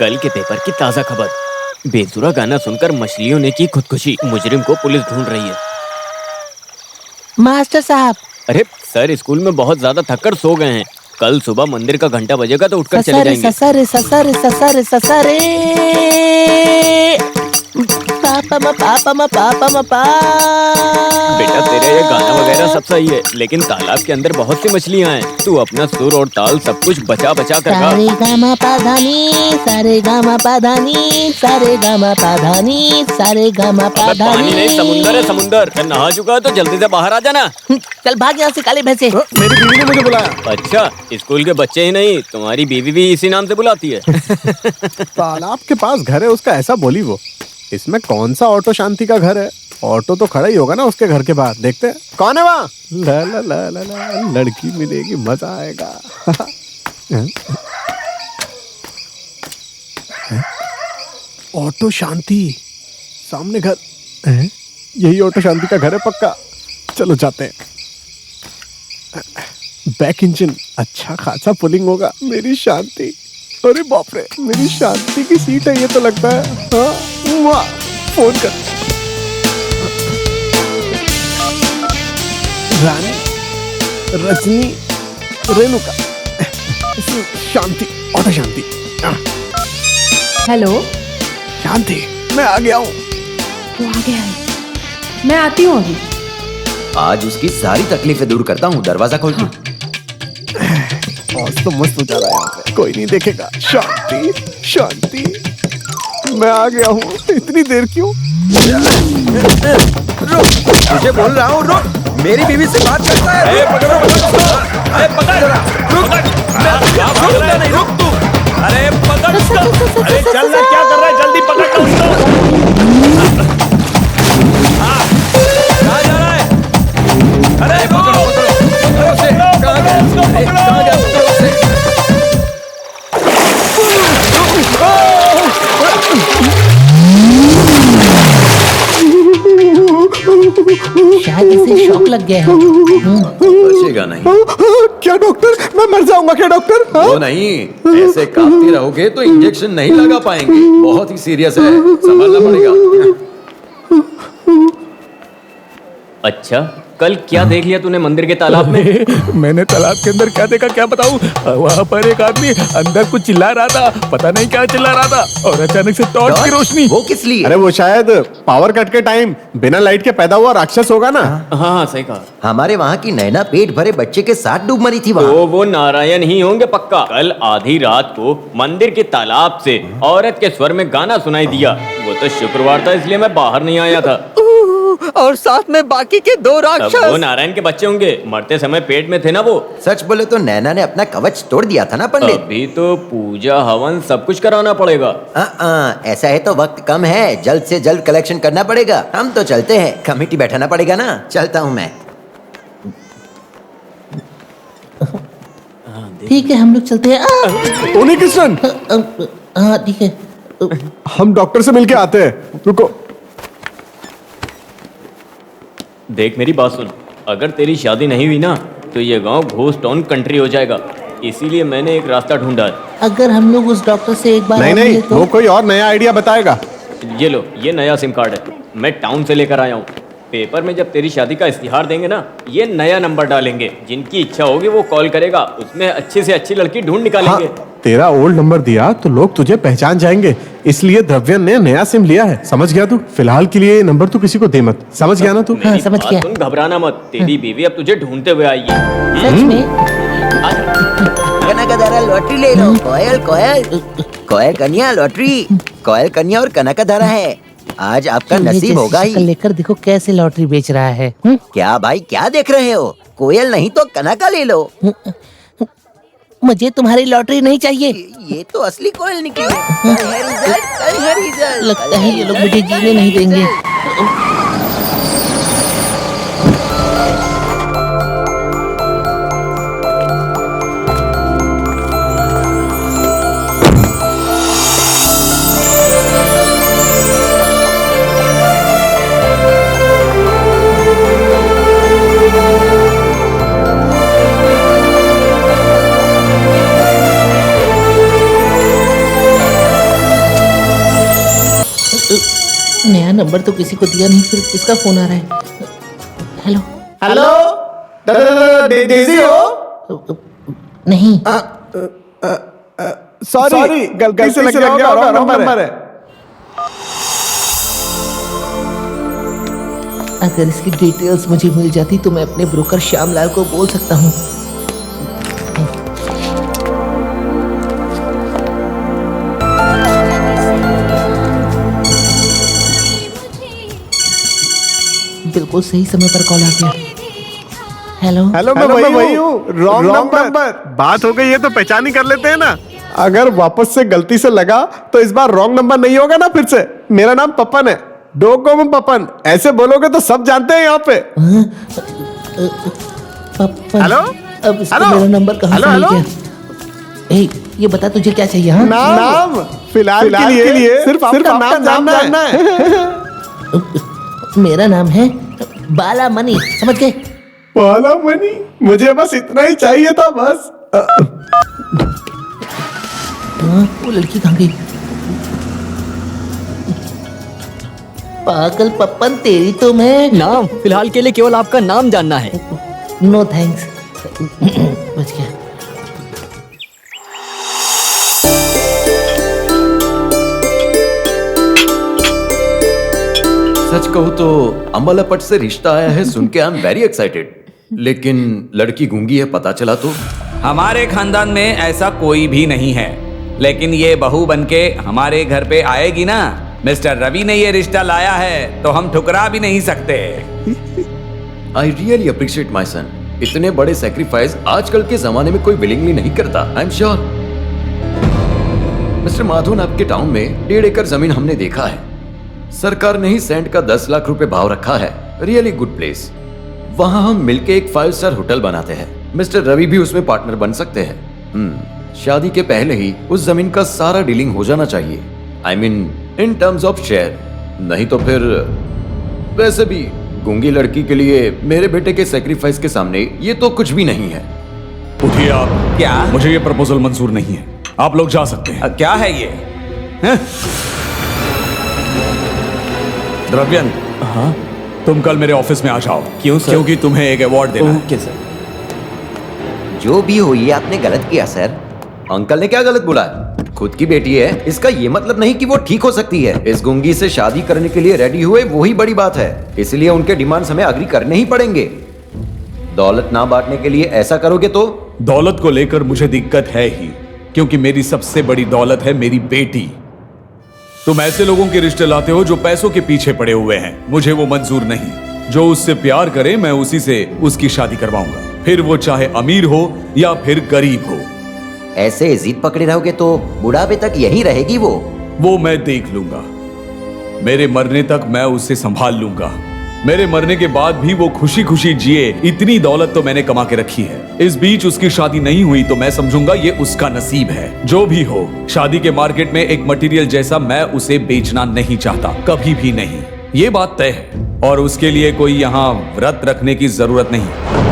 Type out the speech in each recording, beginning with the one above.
कल के पेपर की ताज़ा खबर। बेसुरा गाना सुनकर मछलियों ने की खुदकुशी। मुजरिम को पुलिस ढूंढ रही है। मास्टर साहब। अरे सर स्कूल में बहुत ज्यादा थककर सो गए हैं। कल सुबह मंदिर का घंटा बजेगा तो उठकर चले जाएंगे। ससारे ससारे ससारे ससारे पापा मा पा। बेटा तेरे ये गाना वगैरह सब सही है, लेकिन तालाब के अंदर बहुत सी मछलियाँ हैं। तू अपना सुर और ताल सब कुछ बचा बचा कर गा। सारे गामा पाधानी सारे गामा पाधानी सारे गामा पाधानी सारे गामा पाधानी। पानी नहीं समुंदर है समुंदर। नहा चुका है तो जल्दी से बाहर आ जाना। चल भाग यहाँ से काले भैंसे। मेरी बीवी ने मुझे बुलाया। अच्छा स्कूल के बच्चे ही नहीं, तुम्हारी बीवी भी इसी नाम से बुलाती है। तालाब के पास घर है उसका, ऐसा बोली वो। इसमें कौन सा ऑटो शांति का घर है? ऑटो तो खड़ा ही होगा ना उसके घर के बाहर। देखते हैं कौन है वहाँ। ला ला ला ला ला, लड़की मिलेगी मजा आएगा। ऑटो शांति सामने घर है। यही ऑटो शांति का घर है पक्का। चलो जाते हैं। बैक इंजन अच्छा खासा पुलिंग होगा। मेरी शांति, अरे बाप रे, मेरी शांति की सीट है ये तो लगता है। हाँ फोन कर। रानी, रजनी, रेणुका, शांति, ऑटो शांति। हेलो शांति, मैं आ गया हूँ। वो आ गया है, मैं आती हूँ अभी। आज उसकी सारी तकलीफें दूर करता हूँ। दरवाजा खोल तू। आज तो मस्त हो जा रहा है यहाँ पे, कोई नहीं देखेगा। शांति शांति, मैं आ गया हूँ। इतनी देर क्यों? रुक, तुझे बोल रहा हूँ रुक। मेरी बीवी से बात करता है। पकड़ो रुक तू। अरे पकड़ उसको। अरे चलना, क्या कर रहा है? जल्दी पकड़ उसको। कहाँ जा रहा है? अरे पकड़ो उसे। कहाँ गया? शायद इसे शॉक लग गया है। बचेगा नहीं। क्या डॉक्टर, मैं मर जाऊंगा क्या डॉक्टर? वो नहीं, ऐसे कांपते रहोगे तो इंजेक्शन नहीं लगा पाएंगे। बहुत ही सीरियस है, संभालना पड़ेगा। अच्छा कल क्या देख लिया तूने मंदिर के तालाब में? मैंने तालाब के अंदर क्या देखा क्या बताऊं। वहाँ पर एक आदमी अंदर कुछ चिल्ला रहा था, पता नहीं क्या चिल्ला रहा था, और अचानक से टॉर्च की रोशनी। वो किस लिए? अरे वो शायद पावर कट के टाइम बिना लाइट के पैदा हुआ राक्षस होगा ना। हाँ सही कहा। हमारे वहाँ की नैना पेट भरे बच्चे के साथ डूब मरी थी वहाँ। तो वो नारायण ही होंगे पक्का। कल आधी रात को मंदिर के तालाब से औरत के स्वर में गाना सुनाई दिया। वो तो शुक्रवार था इसलिए मैं बाहर नहीं आया था। और साथ में बाकी के दो राक्षस। वो नारायण के बच्चे होंगे, मरते समय पेट में थे ना वो। सच बोले तो नैना ने अपना कवच तोड़ दिया था ना पंडित। अभी तो पूजा हवन सब कुछ कराना पड़ेगा। ऐसा है तो वक्त कम है, जल्द से जल्द कलेक्शन करना पड़ेगा। हम तो चलते हैं, कमेटी बैठाना पड़ेगा ना। चलता हूँ मैं। ठीक है हम लोग चलते हैं। टोनी किशन, हाँ ठीक है। हम डॉक्टर से मिलके आते हैं, रुको। देख मेरी बात सुन, अगर तेरी शादी नहीं हुई ना तो ये गांव घोस्ट टाउन कंट्री हो जाएगा। इसीलिए मैंने एक रास्ता ढूंढा है। अगर हम लोग उस डॉक्टर से एक बार नहीं नहीं, तो... वो कोई और नया आइडिया बताएगा। ये लो, ये नया सिम कार्ड है, मैं टाउन से लेकर आया हूँ। पेपर में जब तेरी शादी का इश्तिहार देंगे ना, ये नया नंबर डालेंगे। जिनकी इच्छा होगी वो कॉल करेगा, उसमें अच्छी से अच्छी लड़की ढूंढ निकालेंगे। हाँ, तेरा ओल्ड नंबर दिया तो लोग तुझे पहचान जाएंगे, इसलिए द्रव्यन ने नया सिम लिया है। समझ गया तू? फिलहाल के लिए नंबर तू किसी को दे मत। समझ गया ना तू? हाँ, समझ गया। तुम घबराना मत, तेरी बीवी अब तुझे ढूंढते हुए आई है। सच में? कनकधारा लॉटरी ले लो। कोयल कोयल कोयल कन्या लॉटरी। कोयल कन्या और कनकधारा है। आज आपका नसीब होगा ही। लेकर देखो कैसे लॉटरी बेच रहा है। क्या भाई क्या देख रहे हो? कोयल नहीं तो कनका ले लो। मुझे तुम्हारी लॉटरी नहीं चाहिए। ये तो असली कोयल निकली है। कल है रिजल्ट, कल है रिजल्ट। लगता है ये लोग मुझे जीने नहीं देंगे। नंबर तो किसी को दिया नहीं, फिर किसका फोन आ रहा है? हेलो। हेलो डेजी हो? नहीं। सॉरी गलती से लग गया, रॉन्ग नंबर है। अगर इसकी डिटेल्स मुझे मिल जाती तो मैं अपने ब्रोकर श्यामलाल को बोल सकता हूँ। बिल्कुल सही समय पर कॉल आ गया। हेलो, मैं वही हूँ। Wrong number. बात हो गई है तो पहचान ही कर लेते हैं ना। अगर वापस से गलती से लगा तो इस बार रॉन्ग नंबर नहीं होगा ना फिर से। मेरा नाम पपन है, डोको में पपन। ऐसे बोलोगे तो सब जानते हैं यहाँ पे। पप्पा। हेलो? अब इसको हेलो? मेरा नंबर कहाँ से मिल हेलो? गया? ए, ये बता तुझे क्या चाहिए? हाँ? नाम फिलहाल के लिए सिर्फ आपका नाम जानना है। मेरा नाम है बाला मनी, समझ गए? बाला मनी? मुझे बस इतना ही चाहिए था बस। वो लड़की कहाँ गई? पागल पप्पन, तेरी तो मैं। नाम फिलहाल के लिए केवल आपका नाम जानना है। No thanks. बच गया। सच कहूँ तो अमलापट से रिश्ता आया है सुन के आई एम वेरी एक्साइटेड, लेकिन लड़की गूंगी है पता चला तो। हमारे खानदान में ऐसा कोई भी नहीं है, लेकिन ये बहू बनके हमारे घर पे आएगी ना। मिस्टर रवि ने ये रिश्ता लाया है तो हम ठुकरा भी नहीं सकते। आई रियली अप्रिशिएट माई सन। इतने बड़े सेक्रीफाइस आजकल के जमाने में कोई विलिंगली नहीं करता। I am sure. Mister Madhavan, आपके टाउन में 1.5 एकड़ जमीन हमने देखा है। सरकार ने ही सेंट का 10 लाख रुपए भाव रखा है। Really good place. वहां हम मिलके एक 5 स्टार होटल बनाते हैं। मिस्टर रवि भी उसमें पार्टनर बन सकते हैं। शादी के पहले ही उस जमीन का सारा डीलिंग हो जाना चाहिए। I mean in terms of share. नहीं तो फिर वैसे भी गूंगी लड़की के लिए मेरे बेटे के सेक्रीफाइस के सामने ये तो कुछ भी नहीं है। उठिए आप। क्या? मुझे ये प्रपोजल मंजूर नहीं है, आप लोग जा सकते हैं। क्या है ये? हैं? द्रव्यन, हाँ, तुम कल मेरे ऑफिस में आ जाओ। क्यों सर? क्योंकि तुम्हें एक अवार्ड देना है। Okay sir. जो भी हो ये आपने गलत किया सर। अंकल ने क्या गलत बोला? खुद की बेटी है, इसका ये मतलब नहीं कि वो ठीक हो सकती है। इस गूंगी से शादी करने के लिए रेडी हुए वही बड़ी बात है, इसलिए उनके डिमांड्स हमें अग्री करने ही पड़ेंगे। दौलत ना बांटने के लिए ऐसा करोगे तो? दौलत को लेकर मुझे दिक्कत है ही, क्योंकि मेरी सबसे बड़ी दौलत है मेरी बेटी। तुम ऐसे लोगों के रिश्ते लाते हो जो पैसों के पीछे पड़े हुए हैं। मुझे वो मंजूर नहीं। जो उससे प्यार करे मैं उसी से उसकी शादी करवाऊंगा, फिर वो चाहे अमीर हो या फिर गरीब हो। ऐसे जिद पकड़े रहोगे तो बुढ़ापे तक यही रहेगी वो मैं देख लूंगा। मेरे मरने तक मैं उसे संभाल लूंगा। मेरे मरने के बाद भी वो खुशी खुशी जिए, इतनी दौलत तो मैंने कमा के रखी है। इस बीच उसकी शादी नहीं हुई तो मैं समझूंगा ये उसका नसीब है। जो भी हो, शादी के मार्केट में एक मटेरियल जैसा मैं उसे बेचना नहीं चाहता, कभी भी नहीं। ये बात तय है, और उसके लिए कोई यहाँ व्रत रखने की जरूरत नहीं।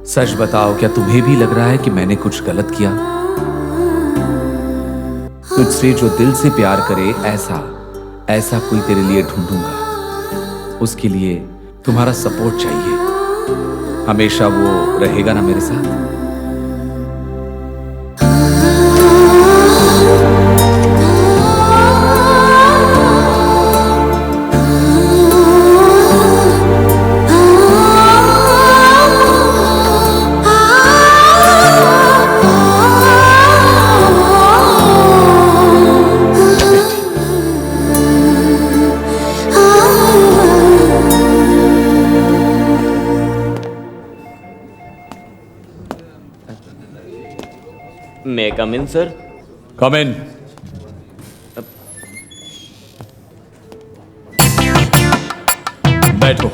सच बताओ, क्या तुम्हें भी लग रहा है कि मैंने कुछ गलत किया? तुझसे जो दिल से प्यार करे ऐसा कोई तेरे लिए ढूंढूंगा। उसके लिए तुम्हारा सपोर्ट चाहिए। हमेशा वो रहेगा ना मेरे साथ? May I come in, sir? कम इन। बैठो।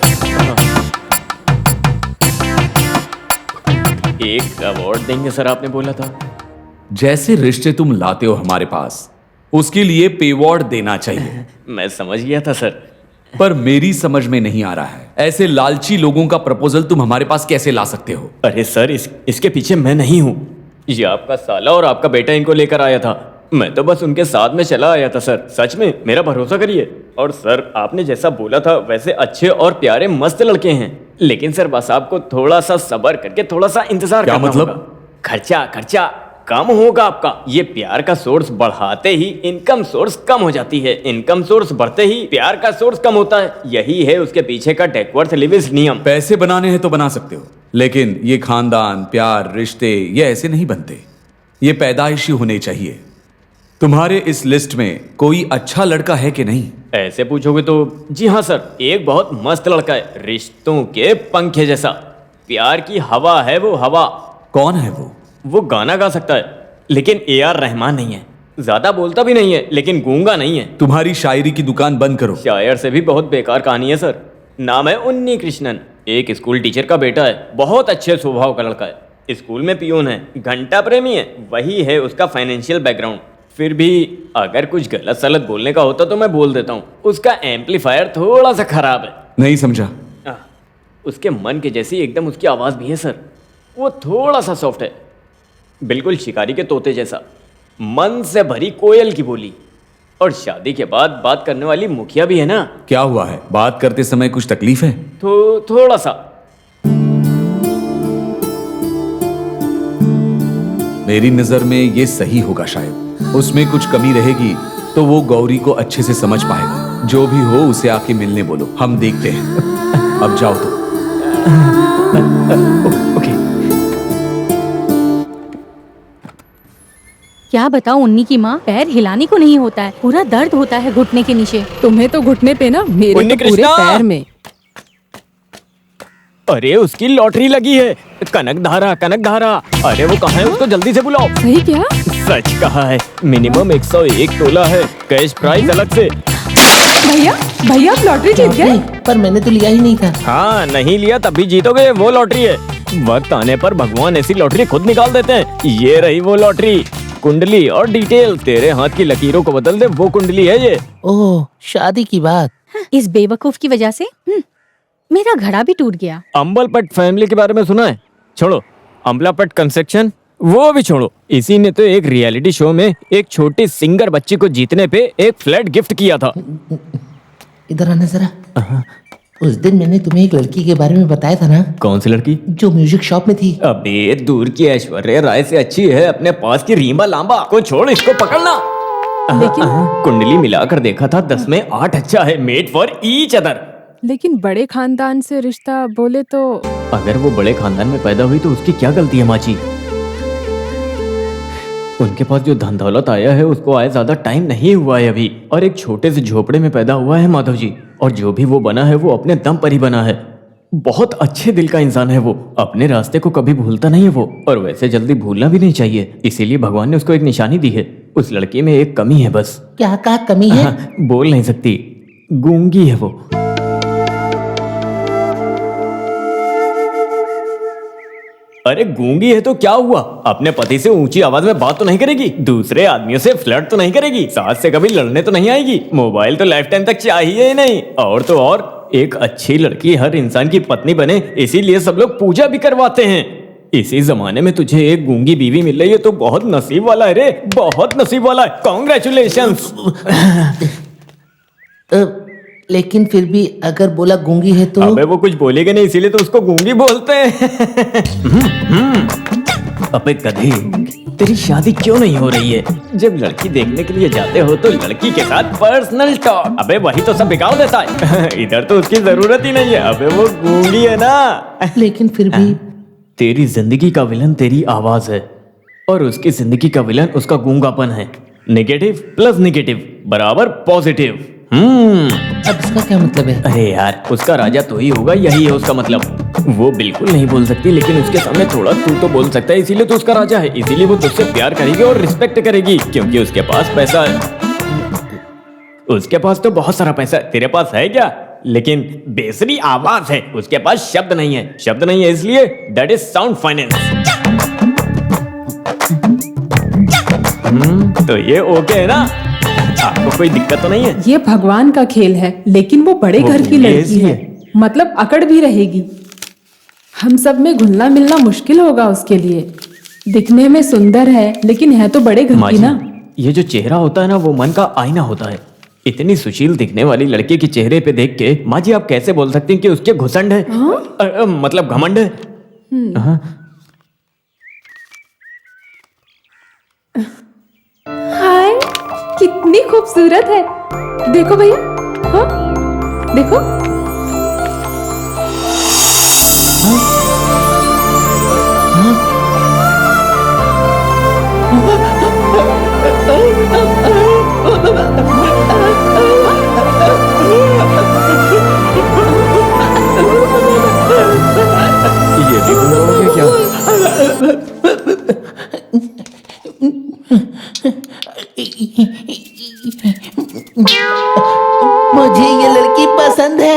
एक अवार्ड देंगे सर, आपने बोला था। जैसे रिश्ते तुम लाते हो हमारे पास, उसके लिए पेवॉर्ड देना चाहिए। मैं समझ गया था सर। पर मेरी समझ में नहीं आ रहा है, ऐसे लालची लोगों का प्रपोजल तुम हमारे पास कैसे ला सकते हो? अरे सर, इसके पीछे मैं नहीं हूँ। ये आपका साला और आपका बेटा इनको लेकर आया था। मैं तो बस उनके साथ में चला आया था सर। सच में मेरा भरोसा करिए। और सर, आपने जैसा बोला था वैसे अच्छे और प्यारे मस्त लड़के हैं। लेकिन सर बस आपको थोड़ा सा सब्र करके थोड़ा सा इंतजार क्या करना मतलब? होगा। खर्चा कम होगा आपका। ये प्यार का सोर्स बढ़ाते ही इनकम सोर्स कम हो जाती है, इनकम सोर्स बढ़ते ही प्यार का सोर्स कम होता है। यही है उसके पीछे का डेकवर्थ लिविस नियम। पैसे बनाने हैं तो बना सकते हो, लेकिन ये खानदान, प्यार, रिश्ते ये ऐसे नहीं बनते। ये पैदाइशी होने चाहिए। तुम्हारे इस लिस्ट में कोई अच्छा लड़का है कि नहीं? ऐसे पूछोगे तो जी हाँ सर, एक बहुत मस्त लड़का है, रिश्तों के पंखे जैसा। प्यार की हवा है वो हवा। कौन है वो? वो गाना गा सकता है, लेकिन AR रहमान नहीं है। ज्यादा बोलता भी नहीं है, लेकिन गूंगा नहीं है। तुम्हारी शायरी की दुकान बंद करो। शायर से भी बहुत बेकार कहानी है सर। नाम है उन्नी कृष्णन, एक स्कूल टीचर का बेटा है। बहुत अच्छे स्वभाव का लड़का है। स्कूल में पियून है, घंटा प्रेमी है। वही है उसका फाइनेंशियल बैकग्राउंड। फिर भी अगर कुछ गलत सलत बोलने का होता तो मैं बोल देता हूँ। उसका एम्पलीफायर थोड़ा सा खराब है। नहीं समझा। उसके मन के जैसी एकदम उसकी आवाज़ भी है सर। वो थोड़ा सा सॉफ्ट है, बिल्कुल शिकारी के तोते जैसा। मन से भरी कोयल की बोली। और शादी के बाद बात करने वाली मुखिया भी है ना। क्या हुआ है? बात करते समय कुछ तकलीफ है? तो थोड़ा सा। मेरी नजर में ये सही होगा शायद। उसमें कुछ कमी रहेगी तो वो गौरी को अच्छे से समझ पाएगा। जो भी हो उसे आके मिलने बोलो, हम देखते हैं। अब जाओ तो। ओके। क्या बताऊं, उन्नी की माँ, पैर हिलाने को नहीं होता है, पूरा दर्द होता है घुटने के नीचे। तुम्हें तो घुटने पे ना, मेरे उन्नी तो पूरे कृष्णा! पैर में। अरे उसकी लॉटरी लगी है। कनक धारा। अरे वो कहाँ है? उसको जल्दी से बुलाओ। सही क्या? सच कहा है। मिनिमम 101 तोला है, कैश प्राइस अलग से। भैया आप लॉटरी जीत गए। पर मैंने तो लिया ही नहीं था। हाँ, नहीं लिया तब भी जीतोगे। वो लॉटरी है। वक्त आने पर भगवान ऐसी लॉटरी खुद निकाल देते हैं। ये रही वो लॉटरी। कुंडली और डिटेल तेरे हाथ की लकीरों को बदल दे, वो कुंडली है ये। ओह, शादी की बात। इस बेवकूफ की वजह से मेरा घड़ा भी टूट गया। अंबलपट फैमिली के बारे में सुना है? छोड़ो, अम्बलापट कंस्ट्रक्शन वो भी छोड़ो। इसी ने तो एक रियलिटी शो में एक छोटी सिंगर बच्ची को जीतने पे एक फ्लैट गिफ्ट किया था। इधर आना जरा। उस दिन मैंने तुम्हें एक लड़की के बारे में बताया था ना। कौन सी लड़की? जो म्यूजिक शॉप में थी। अबे दूर की ऐश्वर्या राय से अच्छी है अपने पास की रीमा लांबा। को छोड़, इसको पकड़ना। लेकिन कुंडली मिलाकर देखा था, 10 में 8 अच्छा है। Made for each other. लेकिन बड़े खानदान से रिश्ता बोले तो। अगर वो बड़े खानदान में पैदा हुई तो उसकी क्या गलती है माची? उनके पास जो धन दौलत आया है उसको आए ज्यादा टाइम नहीं हुआ है अभी। और एक छोटे से झोपड़े में पैदा हुआ है माधव जी। और जो भी वो बना है वो अपने दम पर ही बना है। बहुत अच्छे दिल का इंसान है वो। अपने रास्ते को कभी भूलता नहीं है वो। और वैसे जल्दी भूलना भी नहीं चाहिए। इसीलिए भगवान ने उसको एक निशानी दी है। उस लड़की में एक कमी है बस। क्या कमी है? बोल नहीं सकती, गूंगी है वो। अरे गूंगी है तो क्या हुआ? अपने पति से ऊंची आवाज में बात तो नहीं करेगी, दूसरे आदमियों से फ्लर्ट तो नहीं करेगी, सास से कभी लड़ने तो नहीं आएगी, मोबाइल तो लाइफ टाइम तक चाहिए ही नहीं। और तो और एक अच्छी लड़की हर इंसान की पत्नी बने, इसीलिए सब लोग पूजा भी करवाते हैं। इसी जमाने में तुझे एक गूंगी बीवी मिल रही है तो बहुत नसीब वाला है रे, बहुत नसीब वाला है। कॉन्ग्रेचुलेशंस। लेकिन फिर भी अगर बोला गूंगी है तो। अबे वो कुछ बोलेगा नहीं, इसीलिए तो उसको गूंगी बोलते हैं। अबे गधे, तेरी शादी क्यों नहीं हो रही है? जब लड़की देखने के लिए जाते हो तो लड़की के साथ पर्सनल टॉक। अबे वही तो सब बिगाड़ देता है। इधर तो उसकी जरूरत ही नहीं है। अबे वो गूंगी है ना। लेकिन फिर भी तेरी जिंदगी का विलन तेरी आवाज है और उसकी जिंदगी का विलन उसका गूंगापन है। नेगेटिव प्लस नेगेटिव बराबर पॉजिटिव। अब इसका क्या मतलब है? अरे यार, उसका राजा तो ही होगा, यही है उसका मतलब। वो बिल्कुल नहीं बोल सकती, लेकिन उसके सामने थोड़ा तू तो बोल सकता है, इसीलिए तो उसका राजा है। इसीलिए वो तुझसे प्यार करेगी और रिस्पेक्ट करेगी, क्योंकि उसके पास पैसा है। उसके पास तो बहुत सारा पैसा है, तेरे पास है क्या? लेकिन बेसरी आवाज है, उसके पास शब्द नहीं है। शब्द नहीं है इसलिए दैट इज साउंड फाइनेंस। तो ये ओके है ना? आपको कोई दिक्कत तो नहीं है? ये भगवान का खेल है, लेकिन वो बड़े वो घर की गूंगी लड़की ऐसी है, मतलब अकड़ भी रहेगी। हम सब में घुलना मिलना मुश्किल होगा उसके लिए। दिखने में सुंदर है, लेकिन है तो बड़े घर माँ की जी, ना। ये जो चेहरा होता है ना, वो मन का आईना होता है। इतनी सुशील दिखने वाली लड़के के चेहरे पे देख के माँ जी आप कैसे बोल सकती हैं कि उसके घुसंड है? मतलब घमंड है? हाँ? हाय, कितनी खूबसूरत है। देखो भैया, हाँ देखो। ये भी गुम हो गया क्या? मुझे ये लड़की पसंद है।